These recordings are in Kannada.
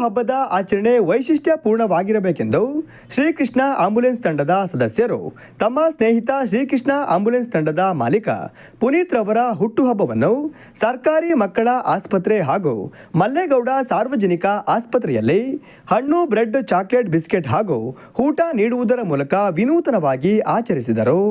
ಹುಟ್ಟುಹಬ್ಬದ ಆಚರಣೆ ವೈಶಿಷ್ಟ್ಯಪೂರ್ಣವಾಗಿರಬೇಕೆಂದು ಶ್ರೀಕೃಷ್ಣ ಆಂಬ್ಯುಲೆನ್ಸ್ ತಂಡದ ಸದಸ್ಯರು ತಮ್ಮ ಸ್ನೇಹಿತ ಶ್ರೀಕೃಷ್ಣ ಆಂಬ್ಯುಲೆನ್ಸ್ ತಂಡದ ಮಾಲೀಕ ಪುನೀತ್ ರವರ ಹುಟ್ಟುಹಬ್ಬವನ್ನು ಸರ್ಕಾರಿ ಮಕ್ಕಳ ಆಸ್ಪತ್ರೆ ಹಾಗೂ ಮಲ್ಲೇಗೌಡ ಸಾರ್ವಜನಿಕ ಆಸ್ಪತ್ರೆಯಲ್ಲಿ ಹಣ್ಣು, ಬ್ರೆಡ್, ಚಾಕ್ಲೇಟ್, ಬಿಸ್ಕೆಟ್ ಹಾಗೂ ಊಟ ನೀಡುವುದರ ಮೂಲಕ ವಿನೂತನವಾಗಿ ಆಚರಿಸಿದರು.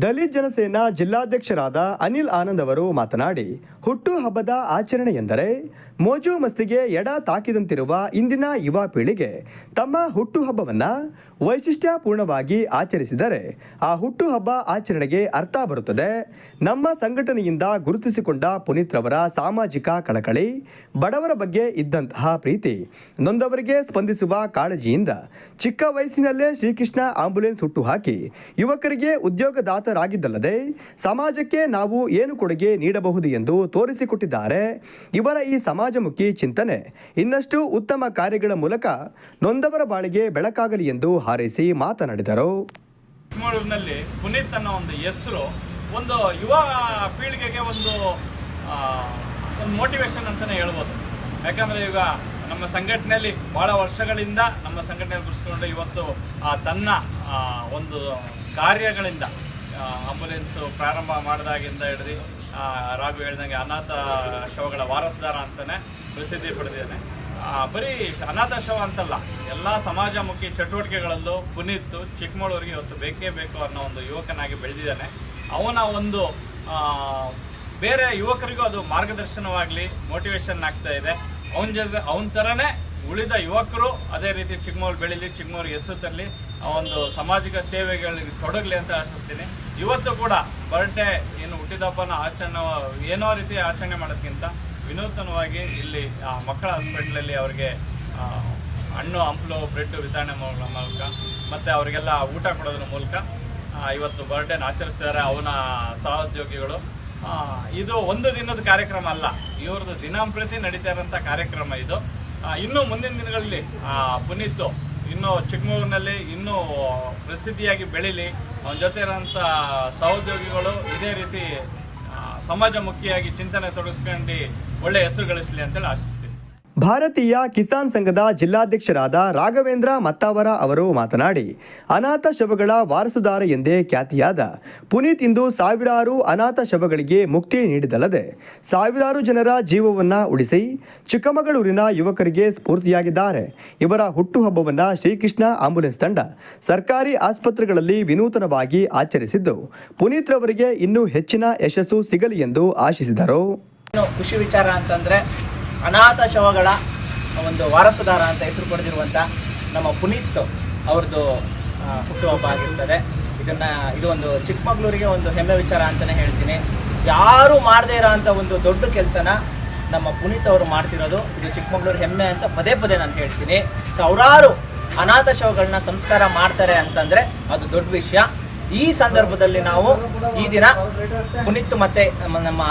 ದಲಿತ ಜನಸೇನಾ ಜಿಲ್ಲಾಧ್ಯಕ್ಷರಾದ ಅನಿಲ್ ಆನಂದ್ ಅವರು ಮಾತನಾಡಿ, ಹುಟ್ಟುಹಬ್ಬದ ಆಚರಣೆ ಎಂದರೆ ಮೋಜು ಮಸ್ತಿಗೆ ಎಡ ತಾಕಿದಂತಿರುವ ಇಂದಿನ ಯುವ ಪೀಳಿಗೆ ತಮ್ಮ ಹುಟ್ಟುಹಬ್ಬವನ್ನು ವೈಶಿಷ್ಟ್ಯಪೂರ್ಣವಾಗಿ ಆಚರಿಸಿದರೆ ಆ ಹುಟ್ಟುಹಬ್ಬ ಆಚರಣೆಗೆ ಅರ್ಥ ಬರುತ್ತದೆ. ನಮ್ಮ ಸಂಘಟನೆಯಿಂದ ಗುರುತಿಸಿಕೊಂಡ ಪುನೀತ್ ರವರ ಸಾಮಾಜಿಕ ಕಳಕಳಿ, ಬಡವರ ಬಗ್ಗೆ ಇದ್ದಂತಹ ಪ್ರೀತಿ, ನೊಂದವರಿಗೆ ಸ್ಪಂದಿಸುವ ಕಾಳಜಿಯಿಂದ ಚಿಕ್ಕ ವಯಸ್ಸಿನಲ್ಲೇ ಶ್ರೀಕೃಷ್ಣ ಆಂಬ್ಯುಲೆನ್ಸ್ ಹುಟ್ಟುಹಾಕಿ ಯುವಕರಿಗೆ ಉದ್ಯೋಗದಾತರಾಗಿದ್ದಲ್ಲದೆ ಸಮಾಜಕ್ಕೆ ನಾವು ಏನು ಕೊಡುಗೆ ನೀಡಬಹುದು ಎಂದು ತೋರಿಸಿಕೊಟ್ಟಿದ್ದಾರೆ. ಇವರ ಈ ಸಮಾಜಮುಖಿ ಚಿಂತನೆ ಇನ್ನಷ್ಟು ಉತ್ತಮ ಕಾರ್ಯಗಳ ಮೂಲಕ ನೊಂದವರ ಬಾಳಿಗೆ ಬೆಳಕಾಗಲಿ ಎಂದು ಹಾರೈಸಿ ಮಾತನಾಡಿದರು. ಚಿಕ್ಕಮಗಳೂರಿನಲ್ಲಿ ಪುನೀತ್ ಅನ್ನೋ ಒಂದು ಹೆಸರು ಒಂದು ಯುವ ಪೀಳಿಗೆಗೆ ಒಂದು ಮೋಟಿವೇಶನ್ ಅಂತಲೇ ಹೇಳ್ಬೋದು. ಯಾಕಂದರೆ ಈಗ ನಮ್ಮ ಸಂಘಟನೆಯಲ್ಲಿ ಭಾಳ ವರ್ಷಗಳಿಂದ ನಮ್ಮ ಸಂಘಟನೆಯಲ್ಲಿ ಗುರುಸ್ಕೊಂಡು ಇವತ್ತು ತನ್ನ ಒಂದು ಕಾರ್ಯಗಳಿಂದ ಆಂಬ್ಯುಲೆನ್ಸು ಪ್ರಾರಂಭ ಮಾಡಿದಾಗಿಂದ ಹಿಡಿದು ರಾಘು ಹೇಳ್ದಂಗೆ ಅನಾಥ ಶವಗಳ ವಾರಸುದಾರ ಅಂತಲೇ ಪ್ರಸಿದ್ಧಿ ಪಡೆದಿದ್ದಾನೆ. ಬರೀ ಅನಾಥ ಶವ ಅಂತಲ್ಲ, ಎಲ್ಲ ಸಮಾಜಮುಖಿ ಚಟುವಟಿಕೆಗಳಲ್ಲೂ ಪುನೀತ್ ಚಿಕ್ಕಮಗಳೂರಿಗೆ ಇವತ್ತು ಬೇಕೇ ಬೇಕು ಅನ್ನೋ ಒಂದು ಯುವಕನಾಗಿ ಬೆಳೆದಿದ್ದಾನೆ. ಅವನ ಒಂದು ಬೇರೆ ಯುವಕರಿಗೂ ಅದು ಮಾರ್ಗದರ್ಶನವಾಗಲಿ, ಮೋಟಿವೇಶನ್ ಆಗ್ತಾ ಇದೆ. ಅವನ ಥರನೇ ಉಳಿದ ಯುವಕರು ಅದೇ ರೀತಿ ಚಿಕ್ಕಮಗಳೂರು ಬೆಳೀಲಿ, ಚಿಕ್ಕಮಗಳೂರು ಹೆಸರು ತರಲಿ, ಆ ಒಂದು ಸಾಮಾಜಿಕ ಸೇವೆಗಳಿಗೆ ತೊಡಗಲಿ ಅಂತ ಆಶಿಸ್ತೀನಿ. ಇವತ್ತು ಕೂಡ ಬರ್ಡೇ ಏನು ಹುಟ್ಟಿದಬ್ಬನ ಆಚರಣೆ ಏನೋ ರೀತಿ ಆಚರಣೆ ಮಾಡೋದಕ್ಕಿಂತ ವಿನೂತನವಾಗಿ ಇಲ್ಲಿ ಮಕ್ಕಳ ಹಾಸ್ಪಿಟ್ಲಲ್ಲಿ ಅವರಿಗೆ ಹಣ್ಣು, ಹಂಪಲು, ಬ್ರೆಡ್ ವಿತರಣೆ ಮೂಲಕ ಮತ್ತು ಅವರಿಗೆಲ್ಲ ಊಟ ಕೊಡೋದ್ರ ಮೂಲಕ ಇವತ್ತು ಬರ್ಡೇನ ಆಚರಿಸ್ತಿದ್ದಾರೆ ಅವನ ಸಹೋದ್ಯೋಗಿಗಳು. ಇದು ಒಂದು ದಿನದ ಕಾರ್ಯಕ್ರಮ ಅಲ್ಲ, ಇವ್ರದ್ದು ದಿನಂಪ್ರತಿ ನಡೀತಾ ಇರೋಂಥ ಕಾರ್ಯಕ್ರಮ ಇದು. ಇನ್ನೂ ಮುಂದಿನ ದಿನಗಳಲ್ಲಿ ಪುನೀತ್ ಇನ್ನೂ ಚಿಕ್ಕಮಗಳೂರಿನಲ್ಲಿ ಇನ್ನೂ ಪ್ರಸಿದ್ಧಿಯಾಗಿ ಬೆಳೀಲಿ, ಅವನ ಜೊತೆ ಇರೋಂಥ ಸಹೋದ್ಯೋಗಿಗಳು ಇದೇ ರೀತಿ ಸಮಾಜಮುಖಿಯಾಗಿ ಚಿಂತನೆ ತೊಡಗಿಸ್ಕೊಂಡು ಒಳ್ಳೆಯ ಹೆಸರು ಗಳಿಸಲಿ ಅಂತೇಳಿ ಆಶಿಸ್ತೀನಿ. ಭಾರತೀಯ ಕಿಸಾನ್ ಸಂಘದ ಜಿಲ್ಲಾಧ್ಯಕ್ಷರಾದ ರಾಘವೇಂದ್ರ ಮತ್ತಾವರ ಅವರು ಮಾತನಾಡಿ, ಅನಾಥ ಶವಗಳ ವಾರಸುದಾರ ಎಂದೇ ಖ್ಯಾತಿಯಾದ ಪುನೀತ್ ಇಂದು ಸಾವಿರಾರು ಅನಾಥ ಶವಗಳಿಗೆ ಮುಕ್ತಿ ನೀಡಿದಲ್ಲದೆ ಸಾವಿರಾರು ಜನರ ಜೀವವನ್ನು ಉಳಿಸಿ ಚಿಕ್ಕಮಗಳೂರಿನ ಯುವಕರಿಗೆ ಸ್ಫೂರ್ತಿಯಾಗಿದ್ದಾರೆ. ಇವರ ಹುಟ್ಟುಹಬ್ಬವನ್ನು ಶ್ರೀಕೃಷ್ಣ ಆಂಬ್ಯುಲೆನ್ಸ್ ತಂಡ ಸರ್ಕಾರಿ ಆಸ್ಪತ್ರೆಗಳಲ್ಲಿ ವಿನೂತನವಾಗಿ ಆಚರಿಸಿದ್ದು ಪುನೀತ್ ರವರಿಗೆ ಇನ್ನೂ ಹೆಚ್ಚಿನ ಯಶಸ್ಸು ಸಿಗಲಿ ಎಂದು ಆಶಿಸಿದರು. ಖುಷಿ ವಿಚಾರ ಅಂತಂದರೆ ಅನಾಥ ಶವಗಳ ಒಂದು ವಾರಸುದಾರ ಅಂತ ಹೆಸರು ಪಡೆದಿರುವಂಥ ನಮ್ಮ ಪುನೀತ್ ಅವ್ರದ್ದು ಹುಟ್ಟುಹಬ್ಬ ಆಗಿರ್ತದೆ. ಇದು ಒಂದು ಚಿಕ್ಕಮಗಳೂರಿಗೆ ಒಂದು ಹೆಮ್ಮೆ ವಿಚಾರ ಅಂತಲೇ ಹೇಳ್ತೀನಿ. ಯಾರೂ ಮಾಡದೇ ಇರೋ ಅಂಥ ಒಂದು ದೊಡ್ಡ ಕೆಲಸನ ನಮ್ಮ ಪುನೀತ್ ಅವರು ಮಾಡ್ತಿರೋದು ಇದು ಚಿಕ್ಕಮಗಳೂರು ಹೆಮ್ಮೆ ಅಂತ ಪದೇ ಪದೇ ನಾನು ಹೇಳ್ತೀನಿ. ಸಾವಿರಾರು ಅನಾಥ ಶವಗಳನ್ನ ಸಂಸ್ಕಾರ ಮಾಡ್ತಾರೆ ಅಂತಂದರೆ ಅದು ದೊಡ್ಡ ವಿಷಯ. ಈ ಸಂದರ್ಭದಲ್ಲಿ ನಾವು ಈ ದಿನ ಪುನೀತ್ ಮತ್ತು ನಮ್ಮ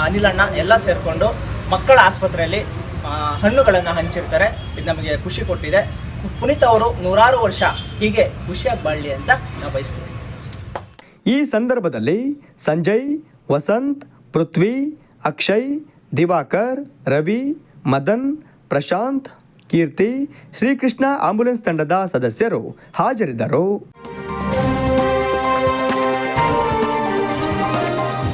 ಅನಿಲಣ್ಣ ಎಲ್ಲ ಸೇರಿಕೊಂಡು ಮಕ್ಕಳ ಆಸ್ಪತ್ರೆಯಲ್ಲಿ ಹಣ್ಣುಗಳನ್ನು ಹಂಚಿರ್ತಾರೆ. ಇದು ನಮಗೆ ಖುಷಿ ಕೊಟ್ಟಿದೆ. ಪುನೀತ್ ಅವರು 100 ವರ್ಷ ಹೀಗೆ ಖುಷಿಯಾಗಿ ಬಾಳಲಿ ಅಂತ ನಾವು ಬಯಸ್ತೀವಿ. ಈ ಸಂದರ್ಭದಲ್ಲಿ ಸಂಜಯ್, ವಸಂತ್, ಪೃಥ್ವಿ, ಅಕ್ಷಯ್, ದಿವಾಕರ್, ರವಿ, ಮದನ್, ಪ್ರಶಾಂತ್, ಕೀರ್ತಿ, ಶ್ರೀಕೃಷ್ಣ ಆಂಬ್ಯುಲೆನ್ಸ್ ತಂಡದ ಸದಸ್ಯರು ಹಾಜರಿದ್ದರು.